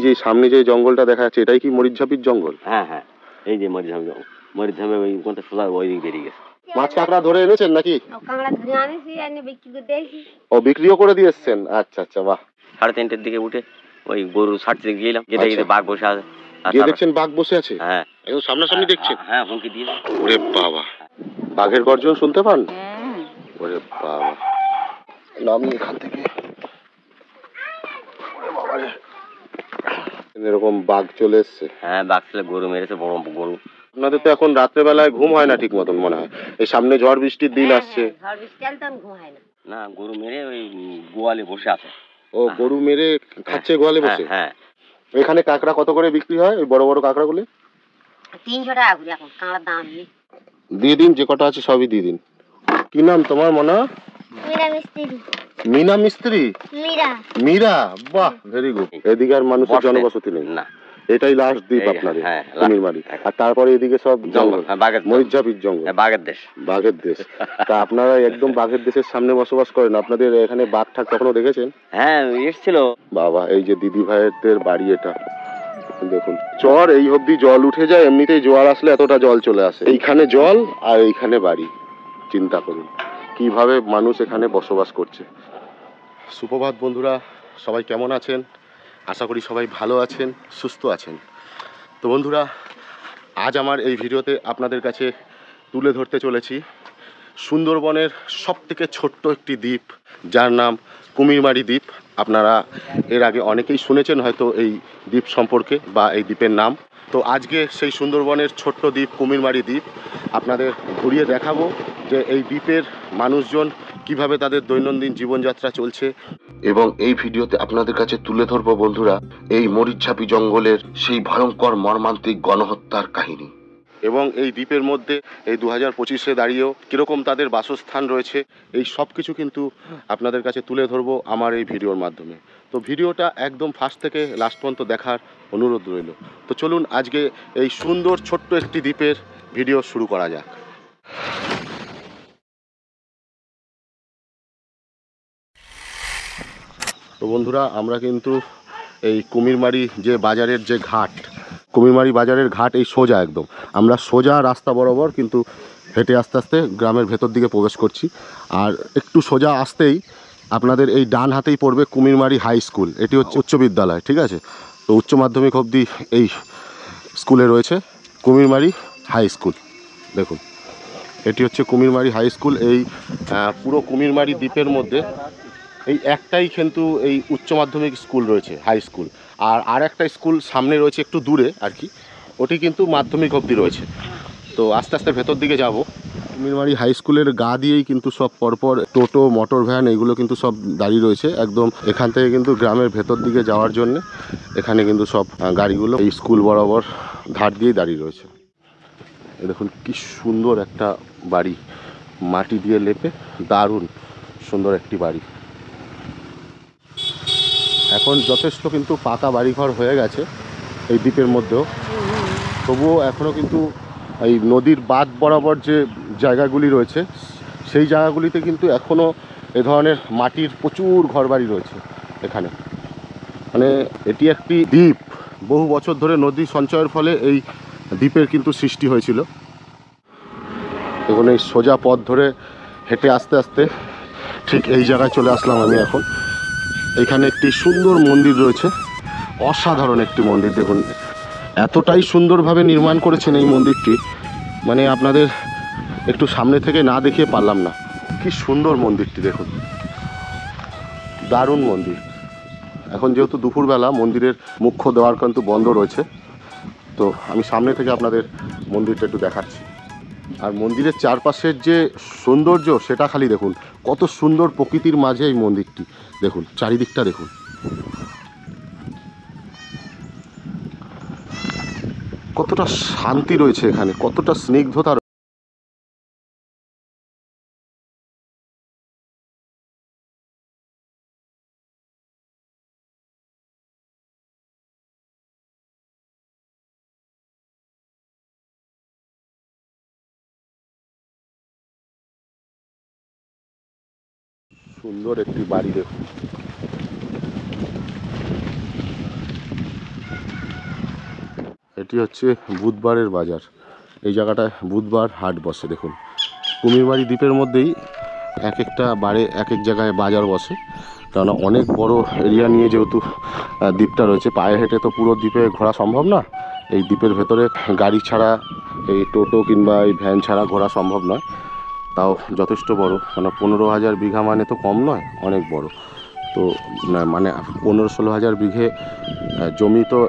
যে সামনে যে জঙ্গলটা দেখা যাচ্ছে এটাই কি মরিচঝাপির জঙ্গল? হ্যাঁ হ্যাঁ, এই যে মরিচঝাপি জঙ্গল। মরিচঝাপে ওই কোনটা সোজা ওই দিক বেরিয়ে গেছে। মাছ কাঁকড়া ধরে এনেছেন নাকি? কাঁকড়া ধরে আনেছি, এনে বিক্রি করে দিয়েছি। ও, বিক্রিও করে দিয়ে এসছেন? আচ্ছা আচ্ছা, বাহ। 3:30টার দিকে উঠে ওই গরু ছাড়তে গেলাম, গেতে গেতে বাঘ বসে আছে। গিয়ে দেখছেন বাঘ বসে আছে? হ্যাঁ, একদম সামনাসামনি দেখছেন? হ্যাঁ, হুমকি দিয়ে। ওরে বাবা, বাঘের গর্জন শুনতে পান? ওরে বাবা, নামি এখান থেকে। এরকম বাঘ চলে এসছে? হ্যাঁ, বাঘ ছেলে গরু মেরেছে, বড় গরু। আপনাদের তো এখন রাত্রেবেলায় ঘুম হয় না ঠিক মতন মনে হয়, এই সামনে ঝড় বৃষ্টির দিন আসছে। ঝড় বৃষ্টি এলে তখন ঘুম হয় না। না, গরু মেরে ওই গোয়ালে বসে আছে। ও, গরু মেরে খাচ্ছে গোয়ালে বসে? হ্যাঁ। এখানে কাঁকড়া কত করে বিক্রি হয়, ওই বড় বড় কাঁকড়া গুলো? 300 টাকা করে এখন কাঁকড়ার দাম নেই। দিয়ে দিন, যে কটা আছে সবই দিয়ে দিন। কি নাম তোমার মনা? মীরা মিস্ত্রি। মিনা মিস্ত্রি? মীরা। মীরা, বাহ, ভেরি গুড। এদিকে আর মানুষের জনবসতি নেই? না, এটাই লাস্ট দ্বীপ আপনাদের কুমিরমারি। আর তারপরে এদিকে সব জঙ্গল, মরিচঝাপির জঙ্গল, বাঘের দেশ। বাঘের দেশ। তা আপনারা একদম বাঘের দেশের সামনে বসবাস করেন? আপনাদের এখানে বাঘ ঠাক কখনো দেখেছেন? হ্যাঁ, এসেছিল। বাবা, এই যে দিদি ভাইয়ের বাড়ি, এটা দেখুন, চর এই অব্দি জল উঠে যায়, এমনিতেই জোয়ার আসলে এতটা জল চলে আসে। এইখানে জল আর এইখানে বাড়ি, চিন্তা করুন কিভাবে মানুষ এখানে বসবাস করছে। সুপ্রভাত বন্ধুরা, সবাই কেমন আছেন? আশা করি সবাই ভালো আছেন, সুস্থ আছেন। তো বন্ধুরা, আজ আমার এই ভিডিওতে আপনাদের কাছে তুলে ধরতে চলেছি সুন্দরবনের সবথেকে ছোট্ট একটি দ্বীপ, যার নাম কুমিরমারি দ্বীপ। আপনারা এর আগে অনেকেই শুনেছেন হয়তো এই দ্বীপ সম্পর্কে বা এই দ্বীপের নাম। তো আজকে সেই সুন্দরবনের ছোট্ট দ্বীপ কুমিরমারি দ্বীপ আপনাদের ঘুরিয়ে দেখাবো, যে এই দ্বীপের মানুষজন কিভাবে তাদের দৈনন্দিন জীবনযাত্রা চলছে। এবং এই ভিডিওতে আপনাদের কাছে তুলে ধরবো বন্ধুরা এই মরিচঝাপি জঙ্গলের সেই ভয়ঙ্কর মর্মান্তিক গণহত্যার কাহিনী। এবং এই দ্বীপের মধ্যে এই 2025-এ দাঁড়িয়েও কীরকম তাদের বাসস্থান রয়েছে, এই সব কিছু কিন্তু আপনাদের কাছে তুলে ধরবো আমার এই ভিডিওর মাধ্যমে। তো ভিডিওটা একদম ফার্স্ট থেকে লাস্ট পর্যন্ত দেখার অনুরোধ রইল। তো চলুন আজকে এই সুন্দর ছোট্ট একটি দ্বীপের ভিডিও শুরু করা যাক। তো বন্ধুরা, আমরা কিন্তু এই কুমিরমারি যে বাজারের যে ঘাট, কুমিরমারি বাজারের ঘাট এই সোজা, একদম আমরা সোজা রাস্তা বরাবর কিন্তু হেঁটে আস্তে আস্তে গ্রামের ভেতর দিকে প্রবেশ করছি। আর একটু সোজা আসতেই আপনাদের এই ডান হাতেই পড়বে কুমিরমারি হাই স্কুল। এটি হচ্ছে উচ্চ বিদ্যালয়, ঠিক আছে? তো উচ্চ মাধ্যমিক অবধি এই স্কুলে রয়েছে কুমিরমারি হাই স্কুল। দেখুন, এটি হচ্ছে কুমিরমারি হাই স্কুল। এই পুরো কুমিরমারি দ্বীপের মধ্যে এই একটাই কিন্তু এই উচ্চ মাধ্যমিক স্কুল রয়েছে, হাই স্কুল। আর একটা স্কুল সামনে রয়েছে একটু দূরে আর কি, ওটি কিন্তু মাধ্যমিক অবধি রয়েছে। তো আস্তে আস্তে ভেতর দিকে যাব। কুমিরমারি হাই স্কুলের গা দিয়েই কিন্তু সব পরপর টোটো, মোটর ভ্যান এগুলো কিন্তু সব দাঁড়িয়ে রয়েছে। একদম এখান থেকে কিন্তু গ্রামের ভেতর দিকে যাওয়ার জন্য এখানে কিন্তু সব গাড়িগুলো এই স্কুল বরাবর ধার দিয়েই দাঁড়িয়ে রয়েছে। দেখুন কি সুন্দর একটা বাড়ি, মাটি দিয়ে লেপে, দারুণ সুন্দর একটি বাড়ি। এখন যথেষ্ট কিন্তু পাকা বাড়িঘর হয়ে গেছে এই দ্বীপের মধ্যেও, তবুও এখনও কিন্তু এই নদীর বাঁধ বরাবর যে জায়গাগুলি রয়েছে সেই জায়গাগুলিতে কিন্তু এখনও এ ধরনের মাটির প্রচুর ঘরবাড়ি রয়েছে এখানে। মানে এটি একটি দ্বীপ, বহু বছর ধরে নদী সঞ্চয়ের ফলে এই দ্বীপের কিন্তু সৃষ্টি হয়েছিল। এখন এই সোজা পথ ধরে হেঁটে আস্তে আস্তে ঠিক এই জায়গায় চলে আসলাম আমি এখন। এখানে একটি সুন্দর মন্দির রয়েছে, অসাধারণ একটি মন্দির। দেখুন এতটাই সুন্দরভাবে নির্মাণ করেছেন এই মন্দিরটি, মানে আপনাদের একটু সামনে থেকে না দেখিয়ে পারলাম না। কি সুন্দর মন্দিরটি দেখুন, দারুণ মন্দির। এখন যেহেতু দুপুরবেলা, মন্দিরের মুখ্য দ্বার কিন্তু বন্ধ রয়েছে, তো আমি সামনে থেকে আপনাদের মন্দিরটা একটু দেখাচ্ছি। আর মন্দিরের চারপাশের যে সৌন্দর্য সেটা খালি দেখুন, কত সুন্দর প্রকৃতির মাঝে এই মন্দিরটি। দেখুন চারিদিকটা দেখুন, কতটা শান্তি রয়েছে এখানে, কতটা স্নিগ্ধতা। সুন্দর একটি বাড়ি দেখুন, এটি হচ্ছে বুধবারের বাজার। এই জায়গাটায় বুধবার হাট বসে। দেখুন, কুমিরমারি দ্বীপের মধ্যেই এক একটা বারে এক এক জায়গায় বাজার বসে, কেননা অনেক বড় এরিয়া নিয়ে যেহেতু দ্বীপটা রয়েছে, পায়ে হেঁটে তো পুরো দ্বীপে ঘোরা সম্ভব না। এই দ্বীপের ভেতরে গাড়ি ছাড়া, এই টোটো কিংবা এই ভ্যান ছাড়া ঘোরা সম্ভব নয়। তাও যথেষ্ট বড়, কেন 15,000 বিঘা মানে তো কম নয়, অনেক বড়। তো মানে 15-16,000 বিঘে জমি তো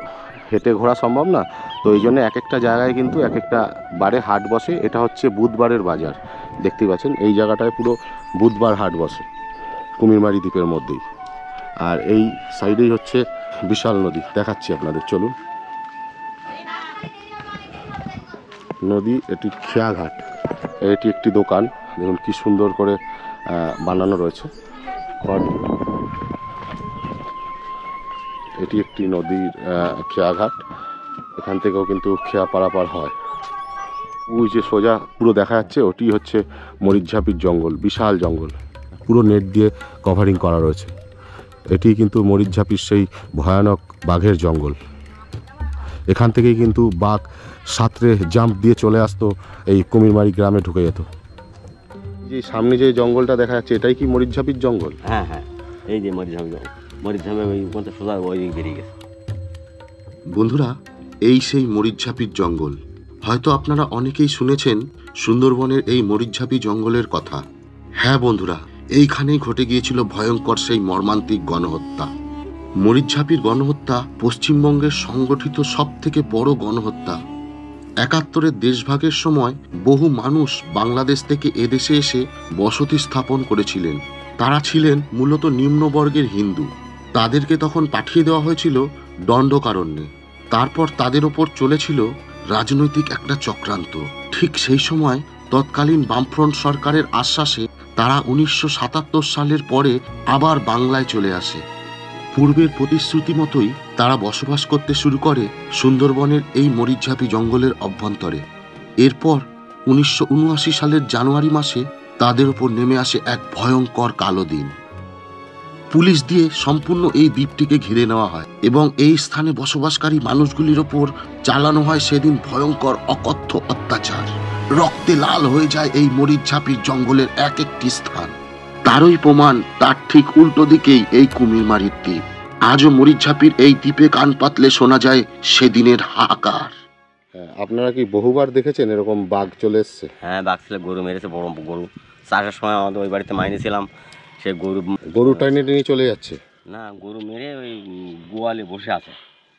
হেঁটে ঘোরা সম্ভব না। তো এই জন্য এক একটা জায়গায় কিন্তু এক একটা বারে হাট বসে। এটা হচ্ছে বুধবারের বাজার, দেখতেই পাচ্ছেন। এই জায়গাটায় পুরো বুধবার হাট বসে কুমিরমারি দ্বীপের মধ্যেই। আর এই সাইডেই হচ্ছে বিশাল নদী, দেখাচ্ছি আপনাদের, চলুন। নদী, এটি খেয়াঘাট। এটি একটি দোকান, দেখুন কি সুন্দর করে বানানো রয়েছে। এটি একটি নদীর খেয়াঘাট, এখান থেকেও কিন্তু খেয়া পারাপার হয়। ওই যে সোজা পুরো দেখা যাচ্ছে, ওটি হচ্ছে মরিচঝাপির জঙ্গল, বিশাল জঙ্গল, পুরো নেট দিয়ে কভারিং করা রয়েছে। এটি কিন্তু মরিচঝাপির সেই ভয়ানক বাঘের জঙ্গল। এখান থেকেই কিন্তু বাঘ সাঁতরে জাম্প দিয়ে চলে আসতো, এই কুমিরমারি গ্রামে ঢুকে যেত। যে সামনে যে জঙ্গলটা দেখা যাচ্ছে, এটাই কি মরিচঝাপির জঙ্গল? হ্যাঁ হ্যাঁ, এই যে মরিচঝামে ওই কোনটা সোজা ওই দিক বেরিয়ে গেছে। বন্ধুরা, এই সেই মরিচঝাপির জঙ্গল। হয়তো আপনারা অনেকেই শুনেছেন সুন্দরবনের এই মরিচঝাপি জঙ্গলের কথা। হ্যাঁ বন্ধুরা, এইখানেই ঘটে গিয়েছিল ভয়ঙ্কর সেই মর্মান্তিক গণহত্যা। মরিচঝাপির গণহত্যা পশ্চিমবঙ্গের সংগঠিত সব থেকে বড় গণহত্যা। ৭১-এর দেশভাগের সময় বহু মানুষ বাংলাদেশ থেকে এদেশে এসে বসতি স্থাপন করেছিলেন। তারা ছিলেন মূলত নিম্নবর্গের হিন্দু। তাদেরকে তখন পাঠিয়ে দেওয়া হয়েছিল দণ্ডকারণ্যে। তারপর তাদের ওপর চলেছিল রাজনৈতিক একটা চক্রান্ত। ঠিক সেই সময় তৎকালীন বামফ্রন্ট সরকারের আশ্বাসে তারা ১৯৭৭ সালের পরে আবার বাংলায় চলে আসে। পূর্বের প্রতিশ্রুতি মতোই তারা বসবাস করতে শুরু করে সুন্দরবনের এই মরিচঝাপি জঙ্গলের অভ্যন্তরে। এরপর ১৯৭৯ সালের জানুয়ারি মাসে তাদের উপর নেমে আসে এক ভয়ঙ্কর কালো দিন। পুলিশ দিয়ে সম্পূর্ণ এই দ্বীপটিকে ঘিরে নেওয়া হয় এবং এই স্থানে বসবাসকারী মানুষগুলির ওপর চালানো হয় সেদিন ভয়ঙ্কর অকথ্য অত্যাচার। রক্তে লাল হয়ে যায় এই মরিচঝাপির জঙ্গলের এক একটি স্থান। তারই প্রমাণ তার ঠিক উল্টো দিকেই এই কুমিরমারির দ্বীপ। আজও মরিচঝাপির এই দ্বীপে কান পাতলে শোনা যায় সেদিনের হাহাকার। আপনারা কি বহুবার দেখেছেন এরকম বাঘ চলে এসছে? হ্যাঁ, বাঘ ছিল, গরু মেরেছে, বড় গরু। চাষের সময় আমাদের ওই বাড়িতে মাইনে ছিলাম, সে গরু টাইনে টেনে চলে যাচ্ছে? না, গরু মেরে ওই গোয়ালে বসে আছে।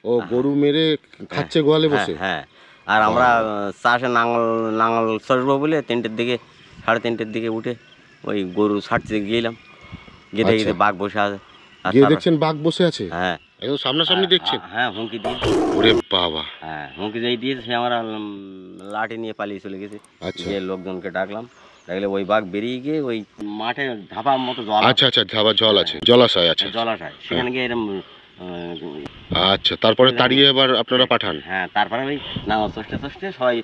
ও, গরু মেরে খাচ্ছে গোয়ালে বসে? হ্যাঁ। আর আমরা চাষে নাঙল চড়বো বলে 3টের দিকে, 3:30-এর দিকে উঠে ওই গরু ছাড়তে গেলাম, গেতে গেতে বাঘ বসে আছে। গিয়ে দেখছেন বাঘ বসে আছে? হ্যাঁ, একদম সামনাসামনি দেখছেন? হ্যাঁ, হুমকি দিয়ে। ওরে বাবা! হ্যাঁ, হুমকি দিয়ে দিয়েছে, সে আমরা লাঠি নিয়ে পালিয়ে চলে গেছে। গিয়ে লোকজনকে ডাকলাম, ডাকলে ওই বাঘ বেরিয়ে গিয়ে ওই মাঠে ধাপার মতো জল। আচ্ছা, ধাবা জল আছে, জলাশয় আছে। জলাশয়, সেখানে গিয়ে এরকম। আচ্ছা, তারপরে তাড়িয়ে এবার আপনারা পাঠান? হ্যাঁ, তারপরে ওই নাঙল চষতে সবাই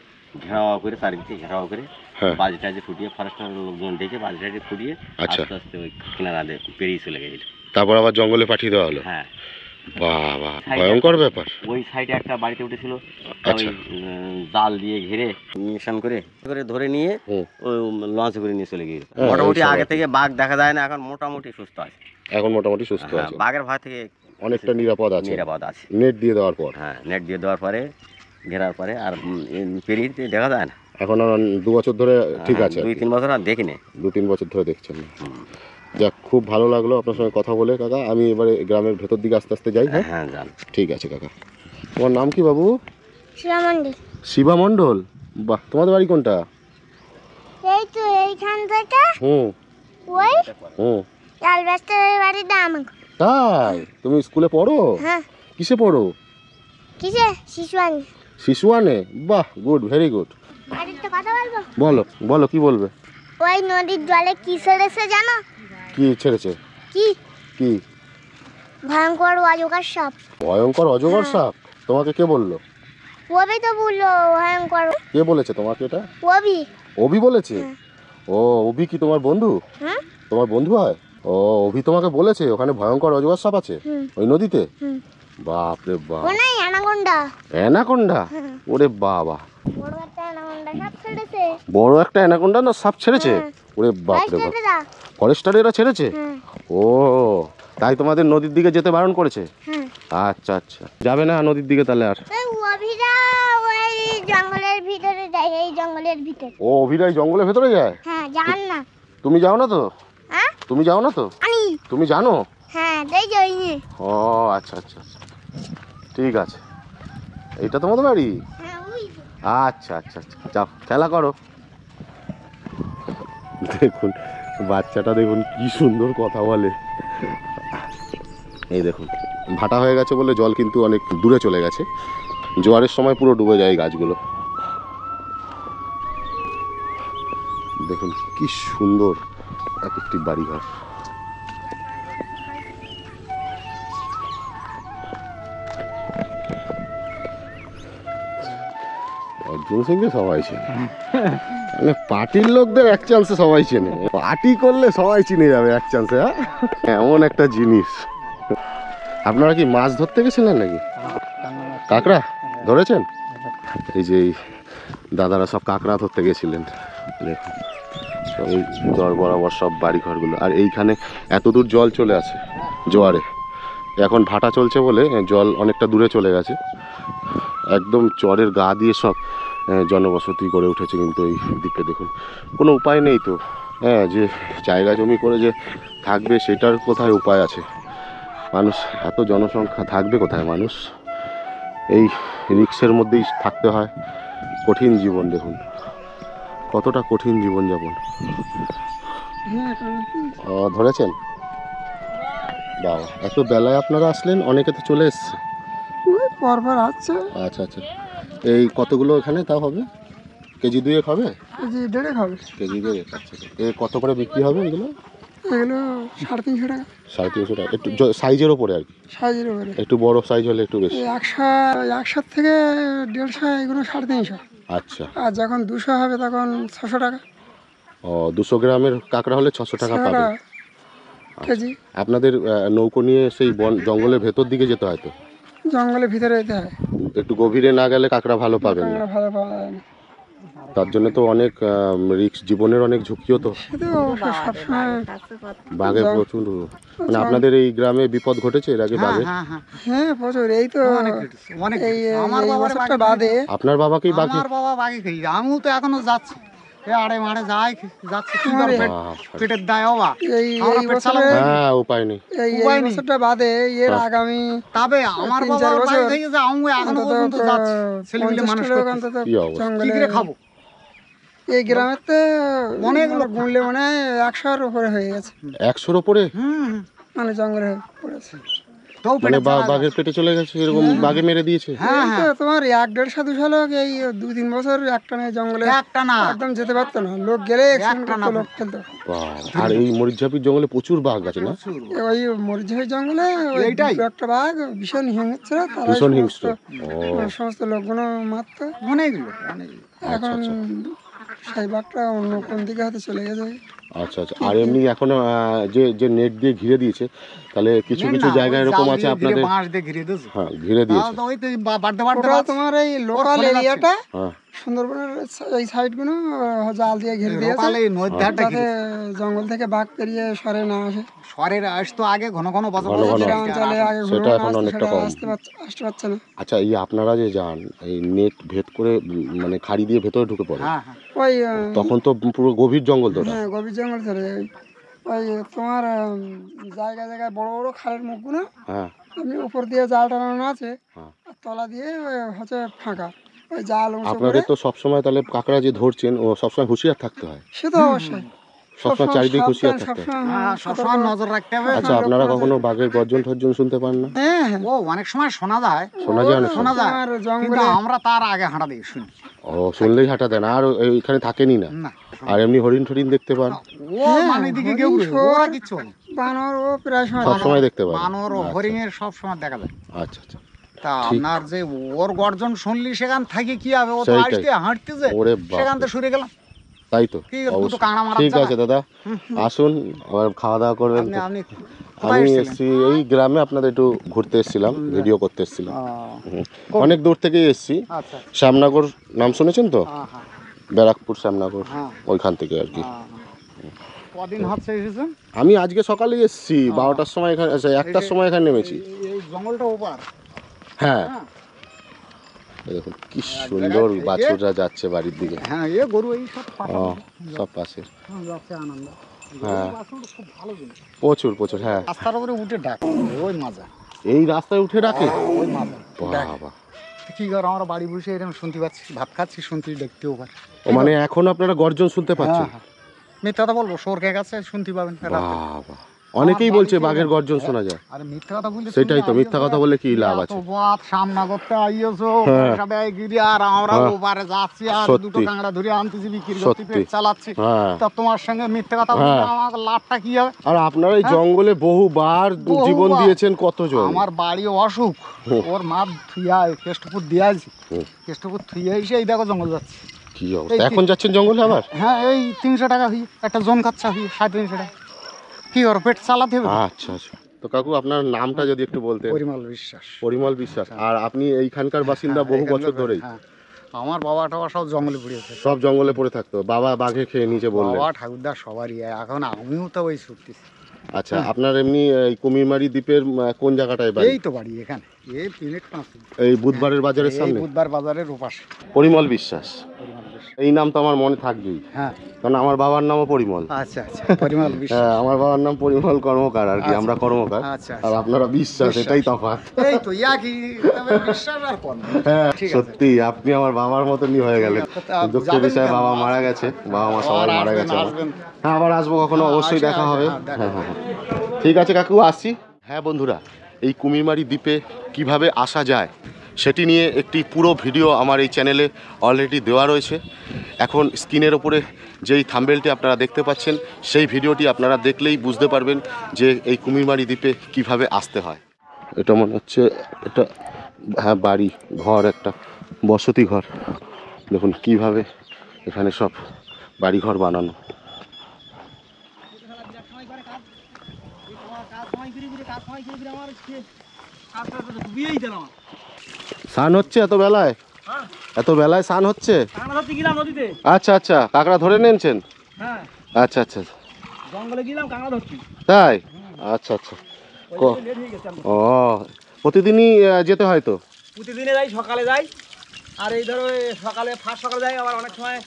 ঘেরাও করে, চারিদিকে ঘেরাও করে বাজি টাজি ফুটিয়ে, ফরেস্টের লোকজন ডেকে বাজি টাজি ফুটিয়ে আস্তে আস্তে ওই কিনারা পেরিয়ে চলে গেছিল। তারপর আবার জঙ্গলে পাঠিয়ে দেওয়া হলো? হ্যাঁ। বাবা, ভয়ঙ্কর ব্যাপার। ওই সাইডে একটা বাড়িতে উঠেছিল, ওই জাল দিয়ে ঘিরে মিশন করে ধরে নিয়ে ওই লঞ্চে করে নিয়ে চলে গিয়েছিল। মোটামুটি আগে থেকে বাঘ দেখা যায় না, এখন মোটামুটি সুস্থ আছে। এখন মোটামুটি সুস্থ আছে, বাঘের ভয় থেকে অনেকটা নিরাপদ আছে। নেট দিয়ে দেওয়ার পর? হ্যাঁ, নেট দিয়ে দেওয়ার পরে, ঘেরার পরে আর পেরিয়ে দেখা যায় না। এখন 2 বছর ধরে ঠিক আছে? 2-3 বছর আর দেখিনি। 2-3 বছর ধরে দেখছেন না? যাক, খুব ভালো লাগলো আপনার সঙ্গে কথা বলে কাকা। আমি এবারে গ্রামের ভেতর দিকে আস্তে আস্তে যাই। হ্যাঁ, যান। ঠিক আছে কাকা। তোমার নাম কি বাবু? শিবা মণ্ডল। শিবা মণ্ডল? বাহ, তোমাদের বাড়ি কোনটা? এই তো এইখান থেকে ওই লালবাস্তার বাড়ির দাম। তাই? তুমি স্কুলে পড়ো? হ্যাঁ। কিসে পড়ো? কিসে? শিশুয়ানে। শিশুয়ানে? বাহ, গুড, ভেরি গুড। আরেকটা কথা বলবো? বলো বলো, কি বলবে? ওই নদীর জলে কি ছেড়েছে জানো? কি ছেড়েছে? কি কি? ভয়ঙ্কর অজগর সাপ। ভয়ঙ্কর অজগর সাপ? তোমাকে কে বললো? ওবি তো বললো ভয়ঙ্কর। কে বলেছে তোমাকে এটা? ওবি। অভি বলেছে? ও, অভি কি তোমার বন্ধু? তোমার বন্ধু হয়? ও, অভি তোমাকে বলেছে ওখানে ভয়ঙ্কর অজগর সাপ আছে ওই নদীতে? বাপ রে বাপ, ও নাই অ্যানাকোন্ডা। অ্যানাকোন্ডা? ওরে বাবা, বড় একটা অ্যানাকোন্ডা সব ছেড়েছে। বড় একটা অ্যানাকোন্ডা না সাপ ছেড়েছে? ওরে বাপ রে বাপ, ফরেস্টারেরা ছেড়েছে? ও তাই তোমাদের নদীর দিকে যেতে বারণ করেছে? আচ্ছা আচ্ছা, যাবে না নদীর দিকে তাহলে আর? ওই জঙ্গলের ভিতরে যায়, এই জঙ্গলের ভিতরে। ও অভিরাই জঙ্গলের ভেতরে যায়? হ্যাঁ, জান না? তুমি যাও না তো? হ্যাঁ, তুমি যাও না তো? তুমি জানো? হ্যাঁ, তাই যাইনি। ও আচ্ছা আচ্ছা আচ্ছা, ঠিক আছে। এইটা তোমাদের বাড়ি? হ্যাঁ, ওই আচ্ছা আচ্ছা আচ্ছা, যাও খেলা করো। দেখুন বাচ্চাটা, দেখুন কি সুন্দর কথা বলে। এই দেখুন, ভাটা হয়ে গেছে বলে জল কিন্তু অনেক দূরে চলে গেছে, জোয়ারের সময় পুরো ডুবে যায় গাছগুলো। দেখুন কি সুন্দর এক একটি বাড়িঘর। অর্জুন সিংকে সবাই চেনে, মানে পার্টির লোকদের এক চান্সে সবাই চেনে, পার্টি করলে সবাই চিনে যাবে এক চান্সে। হ্যাঁ, এমন একটা জিনিস। আপনারা কি মাছ ধরতে গেছিলেন নাকি? কাঁকড়া ধরেছেন? এই যে এই দাদারা সব কাঁকড়া ধরতে গেছিলেন। দেখুন এই জল বরাবর সব বাড়ি ঘরগুলো, আর এইখানে এত দূর জল চলে আসে জোয়ারে। এখন ভাটা চলছে বলে জল অনেকটা দূরে চলে গেছে, একদম চরের গা দিয়ে সব জনবসতি করে উঠেছে। কিন্তু এই দ্বীপে দেখুন কোনো উপায় নেই তো, হ্যাঁ, যে জায়গা জমি করে যে থাকবে সেটার কোথায় উপায় আছে? মানুষ এত জনসংখ্যা থাকবে কোথায় মানুষ? এই রিক্সের মধ্যেই থাকতে হয়। কঠিন জীবন, দেখুন কতটা কঠিন জীবনযাপন। ধরেছেন? বাবা, এত বেলায় আপনারা আসলেন? অনেকে তো চলে এসছে পরপর আছে। আচ্ছা আচ্ছা, এই কতগুলো এখানে তাও হবে? কেজি 2 হবে? কেজি 1.5 হবে। কেজি 2। আচ্ছা, এ কত করে বিক্রি হবে এগুলো? এগুলো 350 টাকা। 350 টাকা, একটু সাইজের ওপরে আর কি। সাইজের উপরে একটু বড় সাইজ হলে একটু বেশি। 100 থেকে 150, এগুলো 350। আচ্ছা, আর যখন 200 হবে তখন 600 টাকা। ও 200 গ্রামের কাঁকড়া হলে 600 টাকা পাবে কেজি। আপনাদের নৌকো নিয়ে সেই জঙ্গলের ভেতর দিকে যেতে হয় তো? জঙ্গলের ভিতরে যেতে হয়, একটু গভীরে না গেলে কাঁকড়া ভালো পাবেন না। ভালো পাওয়া যায় না। তার জন্য তো অনেক রিস্ক, জীবনের অনেক ঝুঁকিও তো। সেটা অবশ্য সবসময় বাঘে প্রচুর, মানে আপনাদের এই গ্রামে বিপদ ঘটেছে এর আগে বাঘে? হ্যাঁ প্রচুর। এই তো এই বছরটা বাদে আপনার বাবাকেই বাঘে? আমার বাবা বাঘে খেয়ে, আমিও তো এখনো যাচ্ছি, আড়ে মাড়ে যাচ্ছে কি করে পেটের দায় বাবা। এই বছরে হ্যাঁ উপায় নেই। এই বছরটা বাদে এর আগামী তবে আমার বাবা বাঘে খেয়ে যে আমি এখনো পর্যন্ত যাচ্ছি, ছেলেপিলে মানুষ করতে কি অবস্থা? কি করে খাবো? এই গ্রামেতে অনেক লোক গুনলে মানে 100-এর উপরে হয়ে গেছে। 100-র উপরে? মানে জঙ্গলে পড়েছে, মানে বাঘের পেটে চলে গেছে এরকম, বাঘে মেরে দিয়েছে? তোমার 150-200 লোক এই 2-3 বছর একটা নেই জঙ্গলে একদম যেতে পারতো না, লোক গেলে লোক ফেলতো। আর এই মরিচঝাপির জঙ্গলে প্রচুর বাঘ আছে না? ওই মরিচঝাপির জঙ্গলে একটা বাঘ ভীষণ হিংস্র, ভীষণ হিংস্র, সমস্ত লোকগুলো মারতো অনেক। এখন সেই বাঘটা অন্য কোন দিকে হয়তো চলে গেছে। আচ্ছা আচ্ছা, আর এমনি এখন যে নেট দিয়ে ঘিরে দিয়েছে, তাহলে কিছু কিছু জায়গায় এরকম আছে আপনাদের? বাঁশ দিয়ে ঘিরে দিয়েছে। হ্যাঁ ঘিরে দিয়েছে। ওই তো বাড়তে বাড়তে তোমার এই লোকাল এরিয়াটা সুন্দরবনের এই সাইডগুলো জাল দিয়ে ঘিরে দিয়েছে যাতে জঙ্গল থেকে বাঘ পেরিয়ে সরে না আসে। সরের আসতো আগে ঘন ঘন গ্রামাঞ্চলে আগে সেটা এখন অনেকটা কম। আসতে পারছে না। আচ্ছা, এই আপনারা যে যান এই নেট ভেদ করে, মানে খাড়ি দিয়ে ভেতরে ঢুকে পড়ে, ওই তখন তো পুরো গভীর জঙ্গল তো? হ্যাঁ গভীর জঙ্গল চলে যায়। ওই তোমার জায়গায় জায়গায় বড় বড় খালের মুখগুলো আপনি উপর দিয়ে জাল টানানো আছে, আর তলা দিয়ে হচ্ছে ফাঁকা। ওই জাল আপনাদের তো সবসময় তাহলে কাঁকড়া যে ধরছেন ও সবসময় হুঁশিয়ার থাকতে হয়? সে তো অবশ্যই, সবসময় চারিদিকে হুঁশিয়ার থাকতে হয়। সবসময় নজর রাখতে হবে। আচ্ছা, আপনারা কখনো বাঘের গর্জন টর্জন শুনতে পান না? ও অনেক সময় শোনা যায়, শোনা যায়, কিন্তু আমরা তার আগে হাঁটা দিই শুনি। ও শুনলেই হাঁটা দেন, আর এইখানে থাকেনি না? আর এমনি হরিণ টরিণ দেখতে পান? ও মানে এদিকে কেউ ওরা কিচ্ছু বানর ও প্রায় সবসময় দেখতে পান? বানর ও হরিণের সব সময় দেখা যায়। আচ্ছা আচ্ছা, তা আপনার যে ওর গর্জন শুনলি সেখান থেকে কি হবে, ও তো আসতে হাঁটতেছে, সেখান থেকে সরে গেলাম। তাই তো, ঠিক আছে দাদা, আসুন আবার খাওয়া দাওয়া করবেন। কোথায় আমি এসেছিলেন? এসেছি এই গ্রামে, আপনাদের একটু ঘুরতে এসেছিলাম, ভিডিও করতে এসেছিলাম। হুম। কোন- অনেক দূর থেকেই এসেছি। আচ্ছা শ্যামনগর নাম শুনেছেন তো? হ্যাঁ। ব্যারাকপুর শ্যামনগর, হ্যাঁ। ওইখান থেকে আর কি। কদিন হচ্ছে এসেছেন? আমি আজকে সকালেই এসেছি, 12টার সময় এখানে, 1টার সময় এখানে নেমেছি। এই জঙ্গলটা ওপার। হ্যাঁ, হ্যাঁ। দেখুন কি সুন্দর বাছুররা যাচ্ছে বাড়ির দিকে। হ্যাঁ, এ গরু এই সব ও, সব পাশে। যাচ্ছে আনন্দ। হ্যাঁ। গরু বাছুর খুব ভালো জিনিস। প্রচুর, হ্যাঁ। রাস্তার উপরে উঠে ডাক, ওই মাজা, এই রাস্তায় উঠে রাখে? ওই মাজা। বাবা, কি কর, আমরা বাড়ি বসে এরকম শুনতে পাচ্ছি, ভাত খাচ্ছি, শুনতে দেখতেও পারি। ও মানে এখন আপনারা গর্জন শুনতে পাচ্ছেন? হ্যাঁ। মিথ্যা কথা বলবো, সরকে গেছে শুনতে পাবেন রাতে। বাবা, অনেকেই বলছে বাঘের গর্জন শোনা যায়। আরে মিথ্যা কথা বললে সেটাই তো, মিথ্যা কথা বলে কি লাভ আছে? বাত সামনা করতে আইয়েছো, হ্যাঁ। সবাই গিরি, আর আমরা হ্যাঁ। ওপারে যাচ্ছি, আর সত্যি। দুটো কাঁকড়া ধরে আনতেছি, বিক্রি করতে সত্যি। পেট চালাচ্ছি। হ্যাঁ। তা তোমার সঙ্গে মিথ্যা কথা বললে হ্যাঁ। আমার লাভটা কি হবে? আর আপনারা এই হ্যাঁ। জঙ্গলে বহুবার জীবন বহুবার। দিয়েছেন কতজন। আমার বাড়ি অসুখ, ওর মা থুইয়া কেষ্টপুর দিয়ে আসি, হুম। কেষ্টপুর থুইয়া এসে এই দেখো জঙ্গল যাচ্ছে। কি অবস্থা, এখন যাচ্ছেন জঙ্গলে আবার? হ্যাঁ, এই 300 টাকা হই, একটা জন খাচ্ছা হই 350 টাকা। কি করো, পেট চালাতে হবে। আচ্ছা। তো কাকু, আপনার নামটা যদি একটু বলতেন। পরিমল বিশ্বাস। পরিমল বিশ্বাস। আর আপনি এইখানকার বাসিন্দা বহু এখানকার বছর ধরেই? হ্যাঁ। আমার বাবা টাবা সব জঙ্গলে পড়িয়েছে, সব জঙ্গলে পড়ে থাকতো, বাবা বাঘে খেয়ে নিচে বললেন। বাবা ঠাকুরদা সবারই। এখন আমিও তো ওই ছুটতেছি। আচ্ছা, আপনার এমনি এই কুমিরমারি দ্বীপের কোন জায়গাটায় বাড়ি? এই তো বাড়ি এখানে, এই 3-5 এই বুধবারের বাজারের এই সামনে? বুধবার বাজারের ওপাশে। পরিমল বিশ্বাস, পরিমল বিশ্বাস। এই নাম তো আমার মনে থাকবেই, হ্যাঁ, কারণ আমার বাবার নামও পরিমল। আচ্ছা। পরিমল বিশ্বাস। হ্যাঁ, আমার বাবার নাম পরিমল কর্মকার আর কি, আচ্ছা। আমরা কর্মকার। আচ্ছা। আর আপনারা বিশ্বাস, বিশ্বাস। এটাই তফাৎ। এই তো কি বিশ্বাস আর কোন। হ্যাঁ, ঠিক আছে। সত্যি আপনি আমার বাবার মতনই হয়ে গেলেন। তা দুঃখের যাবেন বিষয়, কেন? বাবা মারা গেছে, বাবা মা সবাই আবার মারা আসবেন, গেছে আমার। আসবেন। হ্যাঁ, আবার আসবো কখনো, হ্যাঁ, অবশ্যই আসে, দেখা আসে, হবে। হ্যাঁ, দেখা হ্যাঁ হ্যাঁ হ্যাঁ। ঠিক আছে কাকু, আসছি। হ্যাঁ বন্ধুরা, এই কুমিরমারি দ্বীপে কিভাবে আসা যায় সেটি নিয়ে একটি পুরো ভিডিও আমার এই চ্যানেলে অলরেডি দেওয়া রয়েছে। এখন স্ক্রিনের ওপরে যেই থাম্বনেলটি আপনারা দেখতে পাচ্ছেন, সেই ভিডিওটি আপনারা দেখলেই বুঝতে পারবেন যে এই কুমিরমারি দ্বীপে কিভাবে আসতে হয়। এটা মনে হচ্ছে, এটা হ্যাঁ বাড়ি, ঘর, একটা বসতি ঘর। দেখুন কিভাবে এখানে সব বাড়িঘর বানানো। স্নান হচ্ছে এত বেলায়? এত বেলায় স্নান হচ্ছে? আচ্ছা, কাঁকড়া ধরে নিয়েছেন? আচ্ছা, জঙ্গলে গেলাম, কাঁকড়া ধরছি। তাই? আচ্ছা। ও, প্রতিদিনই যেতে হয় তো? প্রতিদিনে যাই, সকালে যাই। আর এই ধরো সকালে সকালে যাই, আবার অনেক সময়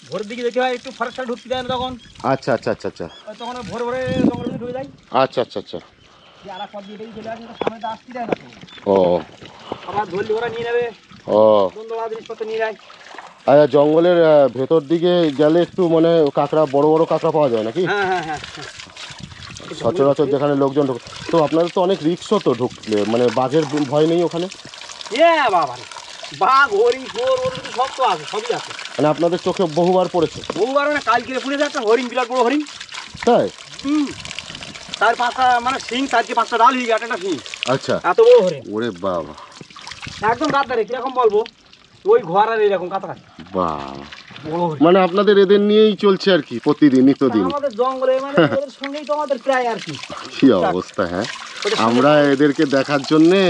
ভোরের দিকে যেতে হয়, একটু ফরেস্টটা ঢুকতে দেয় না তখন। আচ্ছা। তখন ভোরে জঙ্গলে ঢুকে যাই। আচ্ছা। যে আর এক পথ দিয়ে চলে আসে, সামনে তো আসতে দেয় না তো। ও আবার ধরলে ওরা নিয়ে নেবে, ও বন্ধুরা জিনিসপত্র নিয়ে যায়। আচ্ছা, জঙ্গলের ভেতর দিকে গেলে একটু মানে কাঁকড়া, বড় কাঁকড়া পাওয়া যায় নাকি? হ্যাঁ। সচরাচর যেখানে লোকজন ঢুকে, তো আপনাদের তো অনেক রিস্কও তো ঢুকলে, মানে বাঘের ভয় নেই ওখানে? বাবা রে, বাঘ, হরিণ, শুয়োর, ওর কিন্তু সব তো আছে, সবই আছে। মানে আপনাদের চোখে বহুবার পড়েছে? বহুবার, মানে কালকে পুড়েছে একটা হরিণ, বিরাট বড় হরিণ। তাই? তার 5টা মানে শিং, 4-5টা ডাল হয়ে গেছে, একটা শিং, আচ্ছা। এত বড় হরিণ। ওরে বাবা, একদম গাদ্দারে, কিরকম বলবো, ওই ঘর আর এরকম কাছাকাছি বাবা। বড় হরিণ। মানে আপনাদের এদের নিয়েই চলছে আর কি প্রতিদিন, নিত্যদিন? আমাদের জঙ্গলে মানে ওদের সঙ্গেই তো আমাদের প্রায় আর কি। কি অবস্থা! হ্যাঁ, আমরা এদেরকে দেখার জন্যে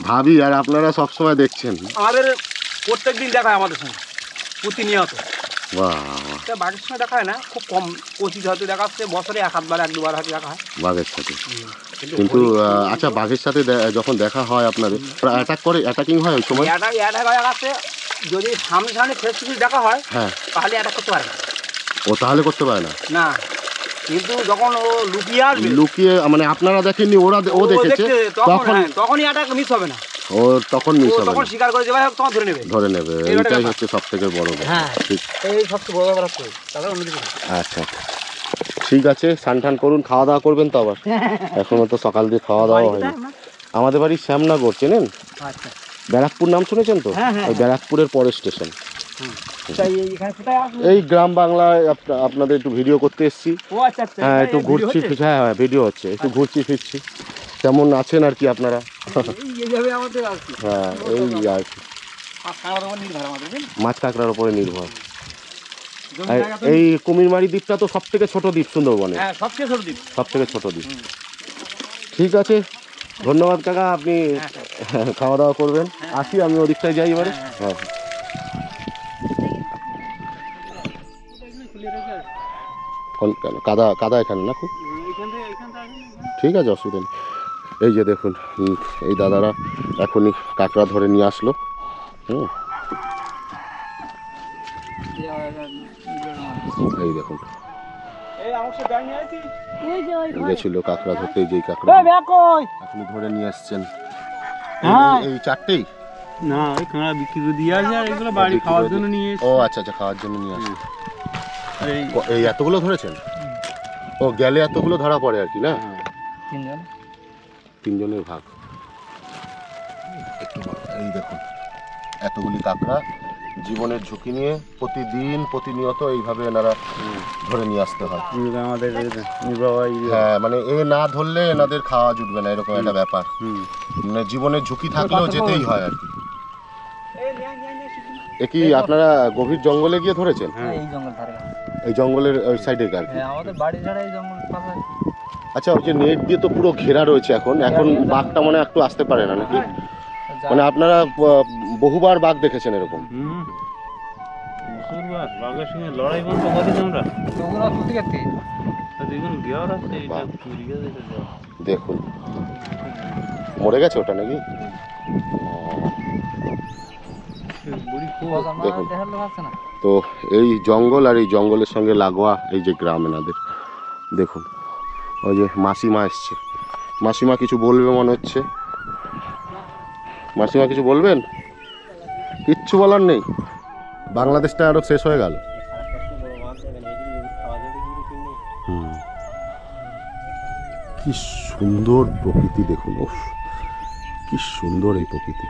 ভাবি, আর আপনারা সবসময় দেখছেন। আমাদের প্রত্যেকদিন দেখা হয় আমাদের সঙ্গে, প্রতিনিয়ত। বাহ, এটা বাঘের সঙ্গে দেখা হয় না, খুব কম, অতীত হয়তো দেখা যাচ্ছে, বছরে 1-2বার হয়তো দেখা হয়। বাঘের সাথে? কিন্তু আচ্ছা, বাঘের সাথে যখন দেখা হয় আপনাদের, অ্যাটাক করে, অ্যাটাকিং হয় ওই সময়? অ্যাটাক হয়ে গেছে, যদি সামনে ফেস টু ফেস দেখা হয়, হ্যাঁ। তাহলে অ্যাটাক করতে পারে না। ও তাহলে করতে পারে না? না, কিন্তু যখন ও লুকিয়ে আসবে, লুকিয়ে, মানে আপনারা দেখেননি, ও দেখেছে, তখনই অ্যাটাক মিস হবে না। ও তখন মিস হবে তখন না। স্বীকার করে যে ভাই তোমার ধরে নেবে। এইটাই হচ্ছে সব থেকে বড় ব্যাপার। হ্যাঁ, ঠিক। এই সবচেয়ে বড় ব্যাপার হচ্ছে, তাহলে অন্যদিকে আচ্ছা, ঠিক আছে, স্নান করুন, খাওয়া দাওয়া করবেন তো আবার? এখনো তো সকাল দিয়ে খাওয়া দাওয়া হয়নি। আমাদের বাড়ি শ্যামনগর, চেনেন? আচ্ছা, ব্যারাকপুর নাম শুনেছেন তো? হ্যাঁ। ওই ব্যারাকপুরের পরের স্টেশন। এখানে কোথায় আসবে? এই গ্রাম বাংলায় আপনাদের একটু ভিডিও করতে এসেছি। ও আচ্ছা, হ্যাঁ, একটু ঘুরছি, হ্যাঁ ভিডিও হচ্ছে, একটু ঘুরছি ফিরছি। কেমন আছেন আর কি আপনারা? এইভাবে আমাদের আর কি। হ্যাঁ, এই আর কি, মাছ কাঁকড়ার উপরে নির্ভর। এই কুমিরমারি দ্বীপটা তো সব থেকে ছোট দ্বীপ সুন্দরবনে। হ্যাঁ, সবচেয়ে ছোট দ্বীপ। সব থেকে ছোট দ্বীপ। ঠিক আছে, ধন্যবাদ কাকা, আপনি খাওয়া দাওয়া করবেন। আসি আমি ওদিকটায় যাই এবারে। হ্যাঁ কেন কাদা কাদা এখানে না খুব? ঠিক আছে, অসুবিধা নেই। এই যে দেখুন, এই দাদারা এখনই কাঁকড়া ধরে নিয়ে আসলো। এই দেখুন গেছিল কাঁকড়া ধরতে, যেই কাঁকড়া এখনই ধরে নিয়ে আসছেন। এই চারটেই না, ওই কাঁকড়া বিক্রি করে দিয়ে আসে, আর এগুলো বাড়ি খাওয়ার জন্য নিয়ে এসে। ও আচ্ছা আচ্ছা, খাওয়ার জন্য নিয়ে আসে। এই এতগুলো ধরেছেন? ও গেলে এতগুলো ধরা পড়ে আর কি, না? তিনজনের ভাগ। একটু এই দেখুন এতগুলি কাঁকড়া জীবনের ঝুঁকি নিয়ে প্রতিদিন প্রতিনিয়ত এইভাবে এনারা ধরে নিয়ে আসতে হয়। আমাদের হ্যাঁ, মানে এ না ধরলে এনাদের খাওয়া জুটবে না, এরকম একটা ব্যাপার। মানে জীবনের ঝুঁকি থাকলেও যেতেই হয় আর কি। এ কি আপনারা গভীর জঙ্গলে গিয়ে ধরেছেন? এই জঙ্গল ধারে, এই জঙ্গলের ওই সাইডে আর কি? আমাদের বাড়ি ছাড়া এই জঙ্গল পাশে। আচ্ছা, ওই যে নেট দিয়ে তো পুরো ঘেরা রয়েছে, এখন এখন বাঘটা মনে একটু আসতে পারে না নাকি? মানে আপনারা বহুবার বাঘ দেখেছেন এরকম? বাঘের সঙ্গে লড়াই বন্ধ করেছি আমরা। দেখুন মরে গেছে ওটা নাকি? দেখুন তো এই জঙ্গল আর এই জঙ্গলের সঙ্গে লাগোয়া এই যে গ্রাম এনাদের। দেখুন ওই যে মাসিমা এসছে, মাসিমা কিছু বলবে মনে হচ্ছে। মাসিমা কিছু বলবেন? কিচ্ছু বলার নেই? বাংলাদেশটা আরো শেষ হয়ে গেল। কি সুন্দর প্রকৃতি দেখুন, ওফ কি সুন্দর এই প্রকৃতি।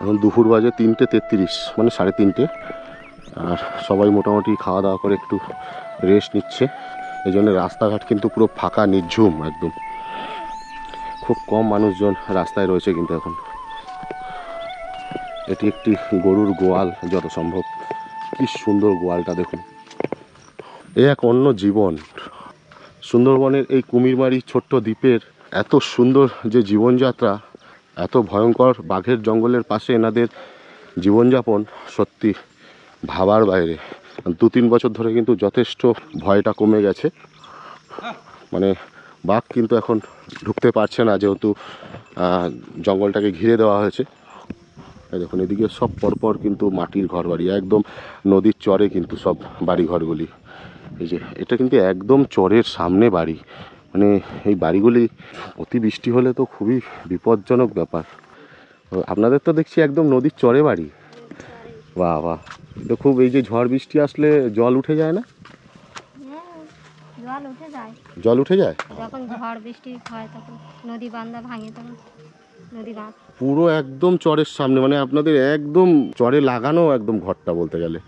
এখন দুপুর বাজে 3:33, মানে 3:30। আর সবাই মোটামুটি খাওয়া দাওয়া করে একটু রেস্ট নিচ্ছে। এই জন্য রাস্তাঘাট কিন্তু পুরো ফাঁকা, নিঝুম একদম। খুব কম মানুষজন রাস্তায় রয়েছে কিন্তু এখন। এটি একটি গরুর গোয়াল যত সম্ভব। কি সুন্দর গোয়ালটা দেখুন, এ এক অন্য জীবন। সুন্দরবনের এই কুমিরমারি ছোট্ট দ্বীপের এত সুন্দর যে জীবনযাত্রা, এত ভয়ঙ্কর বাঘের জঙ্গলের পাশে এনাদের জীবনযাপন সত্যি ভাবার বাইরে। 2-3 বছর ধরে কিন্তু যথেষ্ট ভয়টা কমে গেছে। মানে বাঘ কিন্তু এখন ঢুকতে পারছে না, যেহেতু জঙ্গলটাকে ঘিরে দেওয়া হয়েছে। দেখুন এদিকে সব পরপর কিন্তু মাটির ঘর বাড়ি, একদম নদীর চরে কিন্তু সব বাড়ি ঘরগুলি। এই যে এটা কিন্তু একদম চরের সামনে বাড়ি। মানে এই বাড়িগুলি অতিবৃষ্টি হলে তো খুবই বিপজ্জনক ব্যাপার। আপনাদের তো দেখছি একদম নদীর চরে বাড়ি। বাহ বাহ, তো খুব এই যে ঝড় বৃষ্টি আসলে জল উঠে যায় না? জল উঠে যায়। জল উঠে যায় যখন ঝড় বৃষ্টি হয় তখন নদী বাঁধা ভাঙে, তখন নদী বাঁধ পুরো একদম চরের সামনে, মানে আপনাদের একদম চরে লাগানো একদম ঘরটা বলতে গেলে।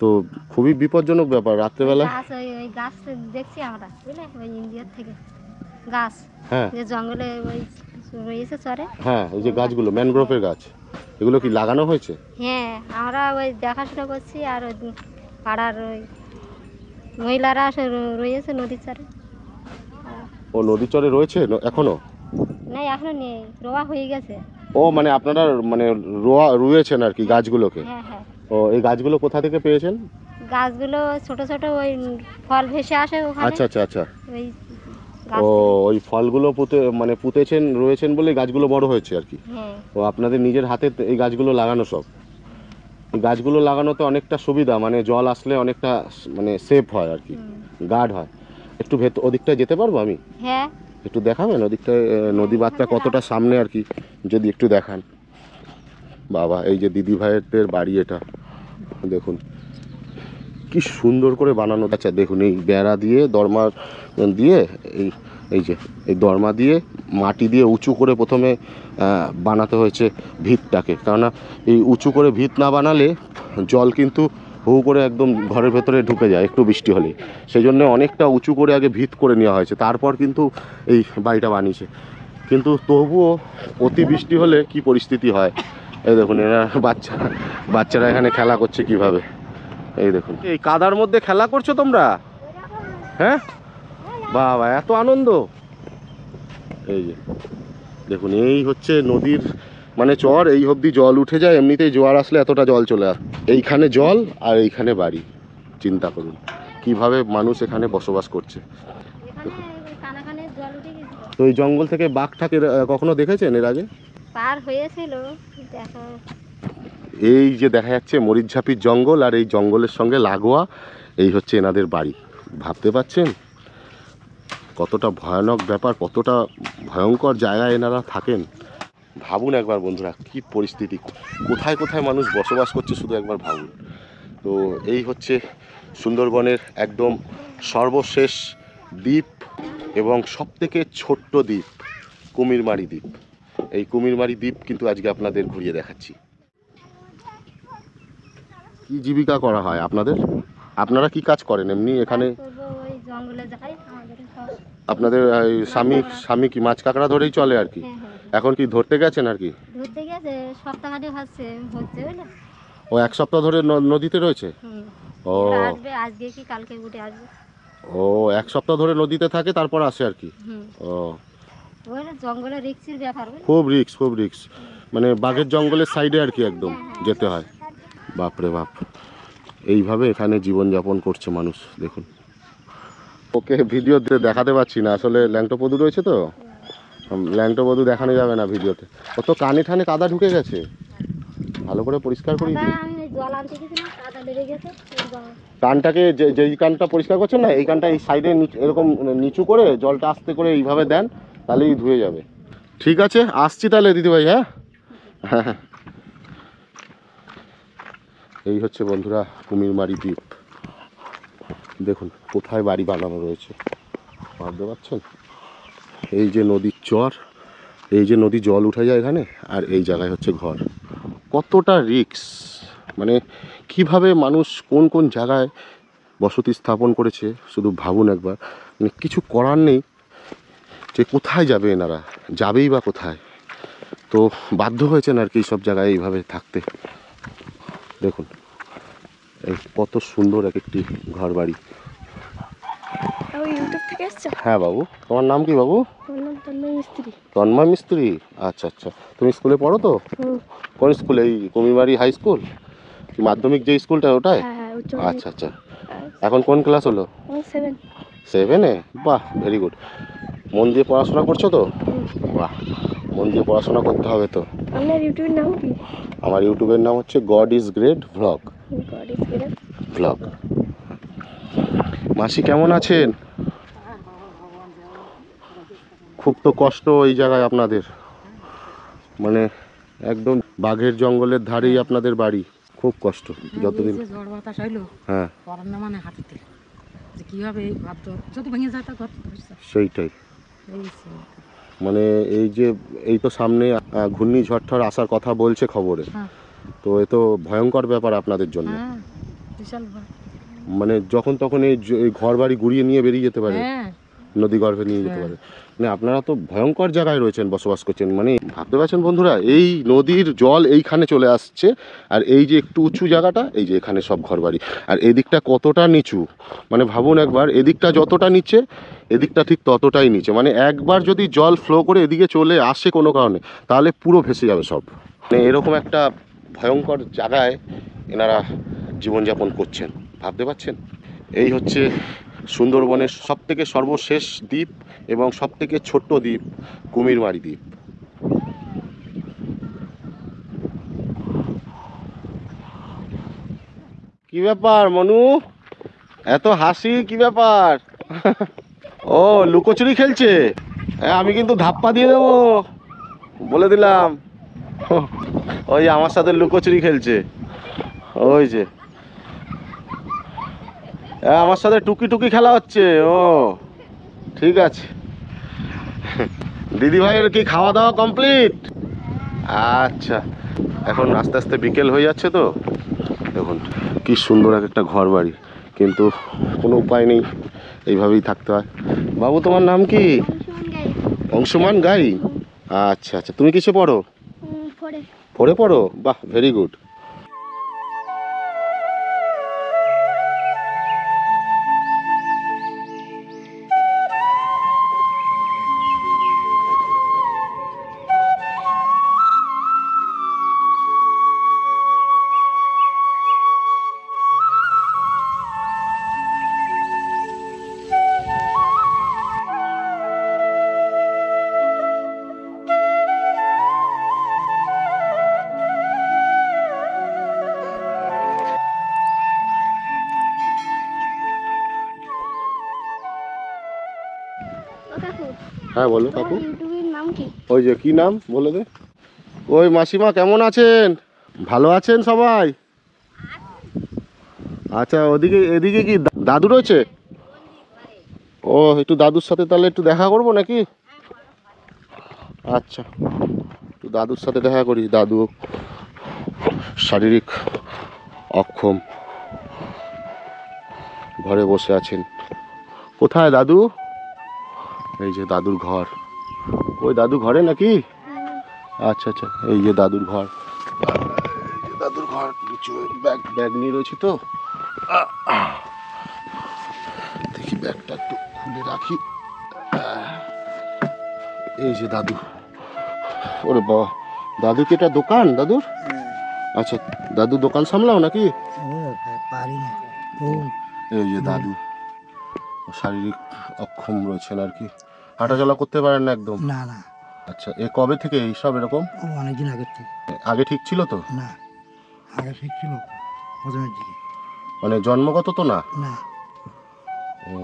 তো খুবই বিপজ্জনক ব্যাপার রাত্রেবেলা। গাছ ওই গাছ দেখছি আমরা, বুঝলে, ওই ইন্ডিয়ার থেকে গাছ, হ্যাঁ যে জঙ্গলে ওই রয়েছে চরে। হ্যাঁ, এই যে গাছগুলো ম্যানগ্রোভের গাছ, এগুলো কি লাগানো হয়েছে? হ্যাঁ, আমরা ওই দেখাশোনা করছি। আর ওই পাড়ার ওই মহিলারা রয়েছে নদীর চরে। ও নদীর চরে রয়েছে এখনো? না, এখনো নেই, রোয়া হয়ে গেছে। ও মানে আপনারা মানে রুয়েছেন আর কি গাছগুলোকে? হ্যাঁ হ্যাঁ। ও এই গাছগুলো কোথা থেকে পেয়েছেন? গাছগুলো ছোট ছোট ওই ফল ভেসে আসে ওখানে। আচ্ছা আচ্ছা আচ্ছা। ওই ও ওই ফলগুলো পুঁতেছেন রয়েছেন বলে গাছগুলো বড় হয়েছে আর কি। হ্যাঁ। ও আপনাদের নিজের হাতে এই গাছগুলো লাগানো সব? এই গাছগুলো লাগানোতে অনেকটা সুবিধা, মানে জল আসলে অনেকটা মানে সেফ হয় আর কি, গার্ড হয়। একটু ওদিকটায় যেতে পারবো আমি? হ্যাঁ। একটু দেখাবেন ওদিকটায় নদী বাঁধটা কতটা সামনে আর কি, যদি একটু দেখান। বাবা, এই যে দিদি ভাইয়ের বাড়ি, এটা দেখুন কি সুন্দর করে বানানো। আচ্ছা দেখুন, এই বেড়া দিয়ে দরমার দিয়ে এই এই যে এই দরমা দিয়ে মাটি দিয়ে উঁচু করে প্রথমে বানাতে হয়েছে ভিতটাকে, কেননা এই উঁচু করে ভিত না বানালে জল কিন্তু হু করে একদম ঘরের ভেতরে ঢুকে যায় একটু বৃষ্টি হলে। সেই জন্য অনেকটা উঁচু করে আগে ভিত করে নেওয়া হয়েছে, তারপর কিন্তু এই বাড়িটা বানিয়েছে। কিন্তু তবুও অতি বৃষ্টি হলে কি পরিস্থিতি হয়, এই দেখুন এরা বাচ্চারা এখানে খেলা করছে কিভাবে। এই দেখুন এই কাদার মধ্যে খেলা করছো তোমরা, হ্যাঁ বাবা এত আনন্দ। এই যে দেখুন এই হচ্ছে নদীর মানে চর, এই অবধি জল উঠে যায়, এমনিতেই জোয়ার আসলে এতটা জল চলে আসে। এইখানে জল আর এইখানে বাড়ি, চিন্তা করুন কিভাবে মানুষ এখানে বসবাস করছে। তো এই জঙ্গল থেকে বাঘটাকে কখনো দেখেছেন এর আগে? পার হয়েছিল দেখা। এই যে দেখা যাচ্ছে মরিচঝাপির জঙ্গল, আর এই জঙ্গলের সঙ্গে লাগোয়া এই হচ্ছে এনাদের বাড়ি। ভাবতে পারছেন কতটা ভয়ানক ব্যাপার, কতটা ভয়ঙ্কর জায়গায় এনারা থাকেন। ভাবুন একবার বন্ধুরা কি পরিস্থিতি, কোথায় কোথায় মানুষ বসবাস করছে শুধু একবার ভাবুন। তো এই হচ্ছে সুন্দরবনের একদম সর্বশেষ দ্বীপ এবং সবথেকে ছোট্ট দ্বীপ কুমিরমারি দ্বীপ। এই কুমিরমারি দ্বীপ কিন্তু আজকে আপনাদের ঘুরিয়ে দেখাচ্ছি। কি জীবিকা করা হয় আপনাদের? আপনারা কি কাজ করেন এমনি এখানে? আপনাদের স্বামী কি মাছ কাঁকড়া ধরেই চলে আর কি? এখন কি ধরতে গেছেন আর কি? ধরতে গেছে সপ্তাহখানেক হচ্ছে বুঝলে। ও এক সপ্তাহ ধরে নদীতে রয়েছে? ও আসবে আজকে কি কালকে উঠে আসবে। ও এক সপ্তাহ ধরে নদীতে থাকে তারপর আসে আর কি? ও ওই জঙ্গলে রিস্কের ব্যাপার, খুব রিস্ক মানে বাঘের জঙ্গলের সাইডে আর কি একদম যেতে হয়। বাপরে বাপ, এইভাবে এখানে জীবনযাপন করছে মানুষ। দেখুন ওকে ভিডিওতে দেখাতে পাচ্ছি না, আসলে ল্যাংটো পদু রয়েছে তো, ল্যাংটো পদু দেখানো যাবে না ভিডিওতে। ও তো কানে ঠানে কাদা ঢুকে গেছে, ভালো করে পরিষ্কার করি। কানটাকে যেই কানটা পরিষ্কার করছেন না, এই কানটা এই সাইডে এরকম নিচু করে জলটা আস্তে করে এইভাবে দেন, তাহলেই ধুয়ে যাবে। ঠিক আছে আসছি তাহলে দিদিভাই। হ্যাঁ এই হচ্ছে বন্ধুরা কুমিরমারি দ্বীপ। দেখুন কোথায় বাড়ি বানানো রয়েছে, ভাবতে পারছেন? এই যে নদীর চর, এই যে নদী জল উঠে যায় এখানে, আর এই জায়গায় হচ্ছে ঘর। কতটা রিস্ক, মানে কিভাবে মানুষ কোন কোন জায়গায় বসতি স্থাপন করেছে শুধু ভাবুন একবার। মানে কিছু করার নেই, যে কোথায় যাবে এনারা, যাবেই বা কোথায়। তো বাধ্য হয়েছেন আর কি সব জায়গায় এইভাবে থাকতে। দেখুন এই কত সুন্দর এক একটি ঘর বাড়ি। হ্যাঁ বাবু, তোমার নাম কি বাবু? তন্ময় মিস্ত্রি। আচ্ছা আচ্ছা, তুমি স্কুলে পড়ো তো? কোন স্কুলে? এই কুমিরমারি হাই স্কুল কি মাধ্যমিক যে স্কুলটা ওটাই? আচ্ছা আচ্ছা, এখন কোন ক্লাস হলো? 7-এ। বাহ ভেরি গুড। মন দিয়ে পড়াশোনা করছো তো? বাহ, মন দিয়ে পড়াশোনা করতে হবে তো। আপনার ইউটিউবের নাম কি? আমার ইউটিউবের নাম হচ্ছে গড ইজ গ্রেট ভ্লগ। মাসি কেমন আছেন? খুব তো কষ্ট এই জায়গায় আপনাদের, মানে একদম বাঘের জঙ্গলের ধারেই আপনাদের বাড়ি, খুব কষ্ট। যতদিন ঝড় বাতাস হইলো, হ্যাঁ পড়ার না মানে হাঁটতে যে কিভাবে এই ঘর যদি ভেঙে যায় তা ঘর সেইটাই। মানে এই তো সামনে ঘূর্ণিঝড় ঠড় আসার কথা বলছে খবরে, তো এ তো ভয়ঙ্কর ব্যাপার আপনাদের জন্য। মানে যখন তখন এই ঘর বাড়ি গুড়িয়ে নিয়ে বেরিয়ে যেতে পারে, নদী গর্ভে নিয়ে যেতে পারে। মানে আপনারা তো ভয়ঙ্কর জায়গায় রয়েছেন, বসবাস করছেন। মানে ভাবতে পারছেন বন্ধুরা, এই নদীর জল এইখানে চলে আসছে, আর এই যে একটু উঁচু জায়গাটা, এই যে এখানে সব ঘর বাড়ি, আর এদিকটা কতটা নিচু। মানে ভাবুন একবার, এদিকটা যতটা নিচে, এদিকটা ঠিক ততটাই নিচে। মানে একবার যদি জল ফ্লো করে এদিকে চলে আসে কোনো কারণে, তাহলে পুরো ভেসে যাবে সব। মানে এরকম একটা ভয়ঙ্কর জায়গায় এনারা জীবনযাপন করছেন, ভাবতে পারছেন? এই হচ্ছে সুন্দরবনের সবথেকে সর্বশেষ দ্বীপ এবং সবথেকে ছোট্ট দ্বীপ কুমিরমারি দ্বীপ। কি ব্যাপার মনু, এত হাসি কি ব্যাপার? ও লুকোচুরি খেলছে? হ্যাঁ আমি কিন্তু ধাপ্পা দিয়ে দেবো বলে দিলাম। ওই আমার সাথে লুকোচুরি খেলছে, ওই যে আমার সাথে টুকি টুকি খেলা হচ্ছে। ও ঠিক আছে, দিদি ভাইয়ের কি খাওয়া দাওয়া কমপ্লিট? আচ্ছা, এখন আস্তে আস্তে বিকেল হয়ে যাচ্ছে তো। দেখুন কি সুন্দর এক একটা ঘর বাড়ি, কিন্তু কোনো উপায় নেই, এইভাবেই থাকতে হয়। বাবু তোমার নাম কি? অংশুমান গাই। আচ্ছা আচ্ছা, তুমি কিসে পড়ো? পড়ে পড়ো, বাহ, ভেরি গুড। হ্যাঁ বলো কাকু। ওই যে কি নাম বলে দে। ওই মাসিমা কেমন আছেন? ভালো আছেন সবাই? আচ্ছা, ওদিকে এদিকে কি দাদু রয়েছে? ও, একটু দাদুর সাথে তাহলে একটু দেখা করবো নাকি? আচ্ছা, একটু দাদুর সাথে দেখা করি। দাদু শারীরিক অক্ষম, ঘরে বসে আছেন। কোথায় দাদু? এই যে দাদুর ঘর। ওই দাদু ঘরে নাকি? আচ্ছা আচ্ছা, এই যে দাদুর ঘর। দাদুর ঘর, কিছু ব্যাগ নিয়ে রয়েছে তো, দেখি ব্যাগটা একটু খুলে রাখি। এই যে দাদু। ওরে বাবা, দাদু কি এটা দোকান দাদুর? আচ্ছা, দাদু দোকান সামলাও নাকি? এই যে দাদু শারীরিক অক্ষম রয়েছেন আর কি, হাঁটাচলা করতে পারেন না একদম? না না। আচ্ছা, এ কবে থেকে এইসব এরকম? অনেকদিন আগে থেকে। আগে ঠিক ছিল তো? না, আগে ঠিক ছিল প্রথমের দিকে। মানে জন্মগত তো না? না। ও,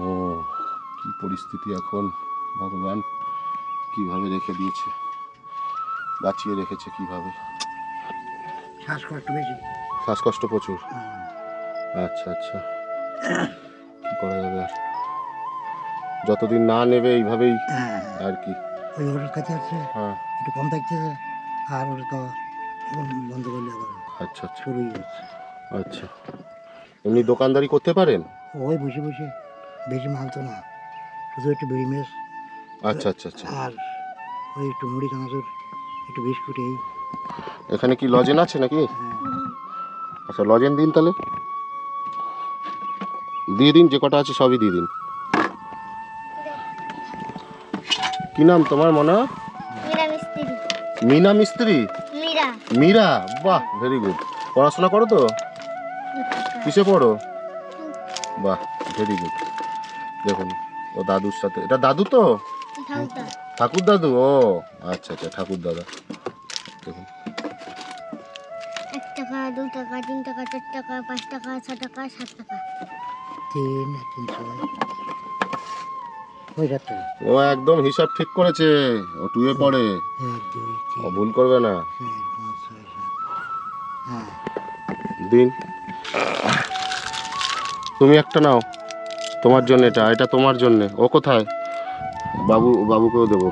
কি পরিস্থিতি এখন, ভগবান কিভাবে রেখে দিয়েছে, বাঁচিয়ে রেখেছে কিভাবে। শ্বাসকষ্ট বেশি। শ্বাসকষ্ট প্রচুর? আচ্ছা আচ্ছা, কি করা যাবে আর, যতদিন না নেবে এইভাবেই আর কি। ওই ওষুধ খাতে আছে, একটু কম থাকতেছে, আর ওটা তো বন্ধ করলে আবার। আচ্ছা আচ্ছা, শুরুই হচ্ছে। আচ্ছা, এমনি দোকানদারি করতে পারেন? ওই বসে বসে, বেশি মাল তো না, শুধু একটু বিড়ি মেস। আচ্ছা আচ্ছা আচ্ছা, আর ওই একটু মুড়ি চানাচুর, একটু বিস্কুট, এই। এখানে কি লজেন আছে নাকি? আচ্ছা, লজেন দিন তাহলে, দিয়ে দিন, যে কটা আছে সবই দিয়ে দিন। কি নাম তোমার মনা? মিনা মিস্ত্রি। মীরা, বাহ, ভেরি গুড। পড়াশোনা করো তো? কিসে পড়ো? বাহ, ভেরি গুড। দেখুন, ও দাদুর সাথে, এটা দাদু তো? ঠাকুর দাদু। ও আচ্ছা আচ্ছা, ঠাকুর দাদা। দেখুন, 1 টাকা, 2 টাকা, 3 টাকা, 4 টাকা, 5 টাকা, 6 টাকা, 7 টাকা। 300। ও একদম হিসাব ঠিক করেছে, ও টুয়ে পড়ে, ও ভুল করবে না। দিন, তুমি একটা নাও, তোমার জন্য এটা, এটা তোমার জন্য। ও কোথায়? বাবুকেও দেবো।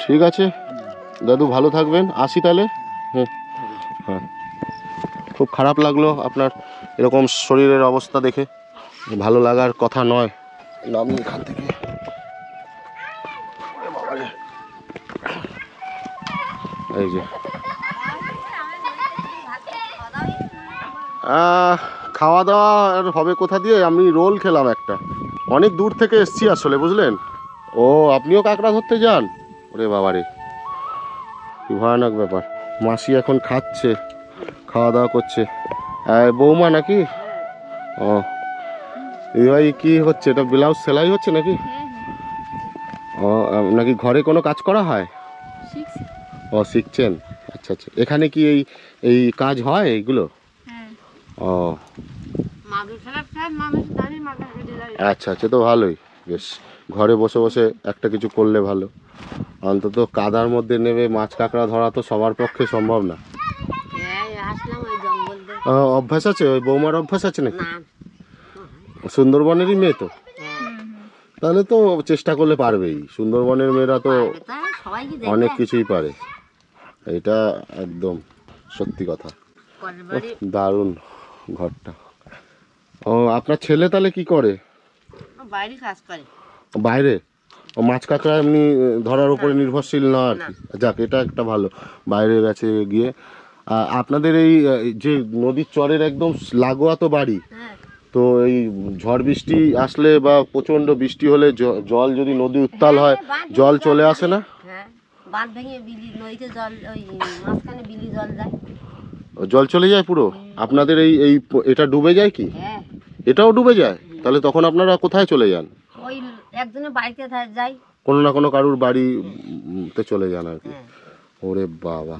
ঠিক আছে দাদু, ভালো থাকবেন, আসি তাহলে। হ্যাঁ, খুব খারাপ লাগলো আপনার এরকম শরীরের অবস্থা দেখে, ভালো লাগার কথা নয়। নামি এখান থেকে। এই যে খাওয়া দাওয়া আর হবে কোথা দিয়ে? আমি রোল খেলাম একটা, অনেক দূর থেকে এসছি আসলে, বুঝলেন। ও, আপনিও কাঁকড়া ধরতে যান? ওরে বাবারে, কি ভয়ানক ব্যাপার। মাসি এখন খাচ্ছে, খাওয়া দাওয়া করছে। বৌমা নাকি? ও, এই ভাই কি হচ্ছে এটা? ব্লাউজ সেলাই হচ্ছে নাকি? ও, নাকি ঘরে কোনো কাজ করা হয়? ও, শিখছেন। আচ্ছা আচ্ছা, এখানে কি এই কাজ হয় এইগুলো? ও আচ্ছা আচ্ছা, তো ভালোই, বেশ। ঘরে বসে বসে একটা কিছু করলে ভালো, অন্তত কাদার মধ্যে নেমে মাছ কাঁকড়া ধরা তো সবার পক্ষে সম্ভব না। অভ্যাস আছে? ওই বৌমার অভ্যাস আছে নাকি? সুন্দরবনেরই মেয়ে তো, তাহলে তো চেষ্টা করলে পারবেই, সুন্দরবনের মেয়েরা তো অনেক কিছুই পারে, এটা একদম সত্যি কথা। দারুণ ঘরটা। ও আপনার ছেলে তাহলে কি করে? বাইরে কাজ করে। বাইরে? ও মাছ কাঁকড়া এমনি ধরার উপরে নির্ভরশীল না আর কি। যাক, এটা একটা ভালো, বাইরে গেছে গিয়ে। আপনাদের এই যে নদীর চরের একদম লাগোয়া তো বাড়ি, তো এই ঝড় বৃষ্টি আসলে বা প্রচন্ড বৃষ্টি হলে জল যদি নদী উত্তাল হয়, জল চলে আসে না? বাঁধ ভেঙে বিলি নদীতে জল, ওই মাঝখানে বিলি জল যায়, জল চলে যায় পুরো। আপনাদের এই এই এটা ডুবে যায় কি? এটাও ডুবে যায়? তাহলে তখন আপনারা কোথায় চলে যান? ওই একজনের বাড়িতে যাই, কোনো না কোনো কারুর বাড়িতে চলে যান আর কি। ওরে বাবা,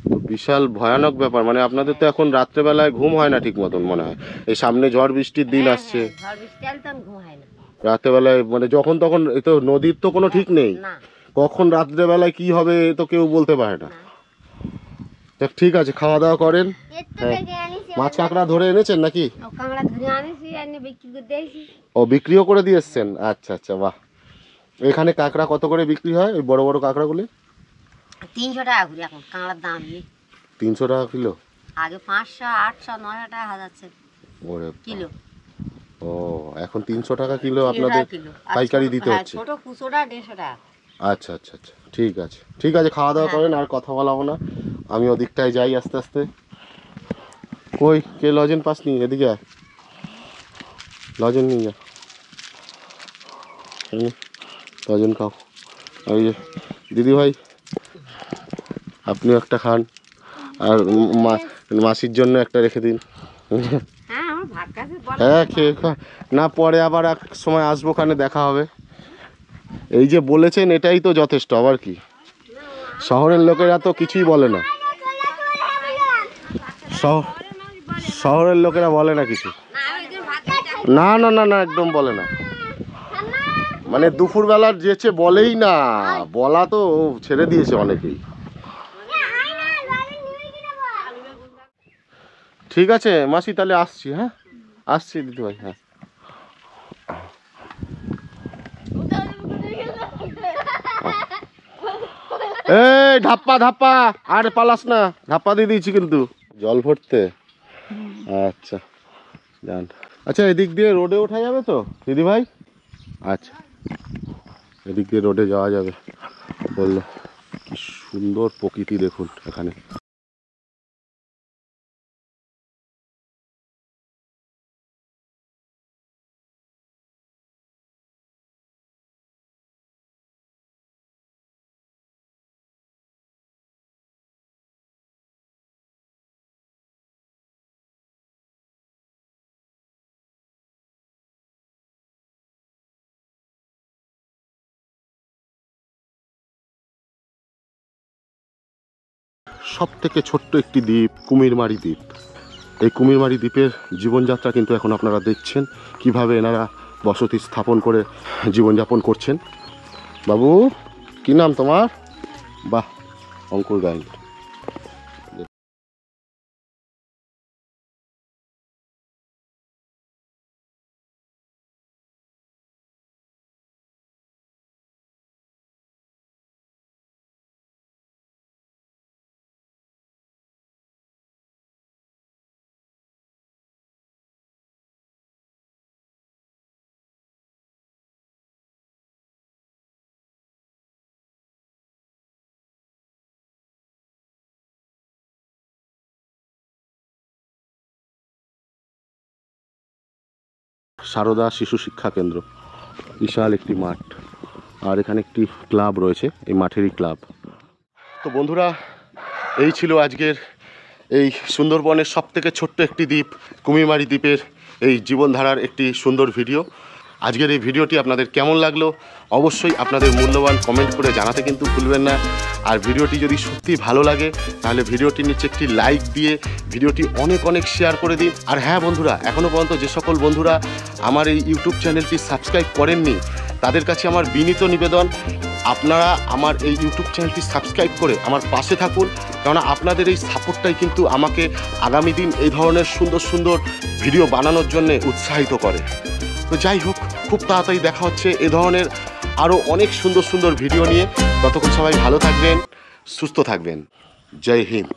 তো বিশাল ভয়ানক ব্যাপার। মানে আপনাদের তো এখন রাত্রেবেলায় ঘুম হয় না ঠিক মতন মনে হয়, এই সামনে ঝড় বৃষ্টির দিন আসছে, ঝড় বৃষ্টি আসলে তখন ঘুম হয় না রাত্রেবেলায়, মানে যখন তখন। এই তো নদীর তো কোনো ঠিক নেই, কখন রাত্রেবেলায় কি হবে তো কেউ বলতে পারে না। ঠিক আছে, খাওয়া দাওয়া করেন। মাছ কাঁকড়া ধরে এনেছেন নাকি? ও বিক্রিও করে দিয়ে এসছেন? আচ্ছা আচ্ছা, বাহ। এখানে কাঁকড়া কত করে বিক্রি হয়, ওই বড় বড় কাঁকড়াগুলি? 300 টাকা করে এখন কাঁকড়ার দাম। 300 টাকা কিলো? আগে 500, 800, 900 টাকা হাজাচ্ছে কিলো। ও, এখন 300 টাকা কিলো আপনাদের পাইকারি দিতে হচ্ছে? ছোট কুচোটা 150 টাকা। আচ্ছা আচ্ছা আচ্ছা, ঠিক আছে ঠিক আছে, খাওয়া দাওয়া করেন, আর কথা বলাবো না, আমি ওদিকটায় যাই আস্তে আস্তে। কই কে লজেন পাসনি? এদিকে আয়, লজেন নিয়ে যা, লজেন খাও। ওই যে দিদি ভাই, আপনিও একটা খান, আর মাসির জন্য একটা রেখে দিন। হ্যাঁ খেয়ে না, পরে আবার এক সময় আসবো, ওখানে দেখা হবে। এই যে বলেছেন এটাই তো যথেষ্ট, আবার কি? শহরের লোকেরা তো কিছুই বলে না, শহরের লোকেরা বলে না কিছু, না না না না, একদম বলে না। মানে দুপুরবেলার যেচে বলেই না, বলা তো ছেড়ে দিয়েছে অনেকেই। ঠিক আছে মাসি, তাহলে আসছি। হ্যাঁ আসছি দিদি ভাই, হ্যাঁ। এই ধাপ্পা ধাপ্পা, আর পালাস না, ধাপ্পা দিয়ে দিয়েছি কিন্তু। জল ভরতে? আচ্ছা যান। আচ্ছা, এদিক দিয়ে রোডে ওঠা যাবে তো দিদি ভাই? আচ্ছা, এদিক দিয়ে রোডে যাওয়া যাবে বললো। কি সুন্দর প্রকৃতি দেখুন এখানে। সব থেকে ছোট্ট একটি দ্বীপ, কুমিরমারি দ্বীপ। এই কুমিরমারি দ্বীপের জীবনযাত্রা কিন্তু এখন আপনারা দেখছেন, কিভাবে এনারা বসতি স্থাপন করে জীবনযাপন করছেন। বাবু, কি নাম তোমার? বাহ, অঙ্কুর গাইন। সারদা শিশু শিক্ষা কেন্দ্র, বিশাল একটি মাঠ, আর এখানে একটি ক্লাব রয়েছে, এই মাঠেরই ক্লাব। তো বন্ধুরা, এই ছিল আজকের এই সুন্দরবনের সব থেকে ছোট্ট একটি দ্বীপ, কুমিরমারি দ্বীপের এই জীবনধারার একটি সুন্দর ভিডিও। আজকের এই ভিডিওটি আপনাদের কেমন লাগলো অবশ্যই আপনাদের মূল্যবান কমেন্ট করে জানাতে কিন্তু ভুলবেন না। আর ভিডিওটি যদি সত্যি ভালো লাগে তাহলে ভিডিওটির নিচে একটি লাইক দিয়ে ভিডিওটি অনেক অনেক শেয়ার করে দিন। আর হ্যাঁ বন্ধুরা, এখনও পর্যন্ত যে সকল বন্ধুরা আমার এই ইউটিউব চ্যানেলটি সাবস্ক্রাইব করেননি তাদের কাছে আমার বিনীত নিবেদন, আপনারা আমার এই ইউটিউব চ্যানেলটি সাবস্ক্রাইব করে আমার পাশে থাকুন, কেননা আপনাদের এই সাপোর্টটাই কিন্তু আমাকে আগামী দিন এই ধরনের সুন্দর সুন্দর ভিডিও বানানোর জন্য উৎসাহিত করে। তো যাই হোক, খুব তাড়াতাড়ি দেখা হচ্ছে এ ধরনের আরও অনেক সুন্দর সুন্দর ভিডিও নিয়ে। ততক্ষণ সবাই ভালো থাকবেন, সুস্থ থাকবেন। জয় হিন্দ।